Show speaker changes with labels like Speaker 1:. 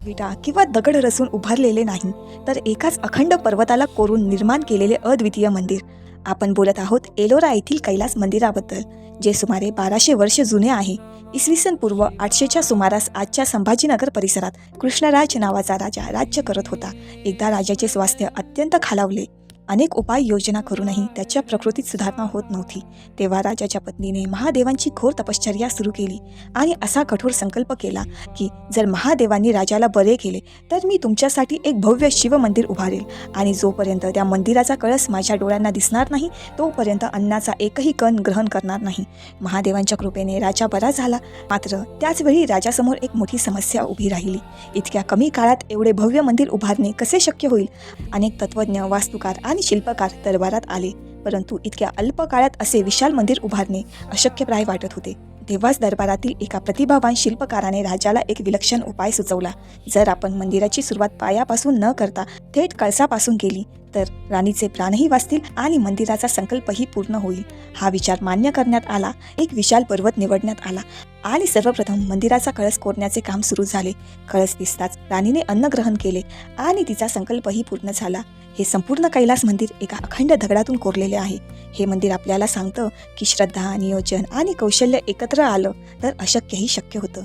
Speaker 1: विटा किंवा दगड रचून उभारलेले नाही, तर एकाच अखंड पर्वताला कोरून निर्माण केलेले अद्वितीय मंदिर. आपण बोलत आहोत एलोरा येथील कैलास मंदिराबद्दल, जे सुमारे 1200 वर्ष जुने आहे. इसवी सन पूर्व 800च्या सुमारास आजच्या संभाजीनगर परिसरात कृष्णराज नावाचा राजा राज्य करत होता. एकदा राजाचे स्वास्थ्य अत्यंत खालावले. अनेक उपाय योजना करूनही त्याच्या प्रकृतीत सुधारणा होत नव्हती. तेव्हा राजाच्या पत्नीने महादेवांची घोर तपश्चर्या सुरू केली आणि असा कठोर संकल्प केला की जर महादेवांनी राजाला बरे केले तर मी तुमच्यासाठी एक भव्य शिव मंदिर उभारेल आणि जोपर्यंत त्या मंदिराचा कळस माझ्या डोळ्यांना दिसणार नाही तोपर्यंत अन्नाचा एकही कण ग्रहण करणार नाही. महादेवांच्या कृपेने राजा बरा झाला. मात्र त्याचवेळी राजासमोर एक मोठी समस्या उभी राहिली. इतक्या कमी काळात एवढे भव्य मंदिर उभारणे कसे शक्य होईल? अनेक तत्वज्ञ, वास्तुकार आणि शिल्पकार दरबारात आले, परंतु इतक्या अल्प काळात असे विशाल मंदिर उभारणे अशक्यप्राय वाटत होते. तेव्हाच दरबारातील एका प्रतिभावान शिल्पकाराने राजाला एक विलक्षण उपाय सुचवला. जर आपण मंदिराची सुरुवात पायापासून न करता थेट कळसापासून केली तर राणीचे प्राणही वाचतील आणि मंदिराचा संकल्पही पूर्ण होईल. हा विचार मान्य करण्यात आला. एक विशाल पर्वत निवडण्यात आला आणि सर्वप्रथम मंदिराचा कळस कोरण्याचे काम सुरू झाले. कळस दिसताच राणीने अन्न ग्रहण केले आणि तिचा संकल्पही पूर्ण झाला. हे संपूर्ण कैलास मंदिर एका अखंड दगडातून कोरलेले आहे. हे मंदिर आपल्याला सांगतं की श्रद्धा, नियोजन आणि कौशल्य एकत्र आलं तर अशक्यही शक्य होतं.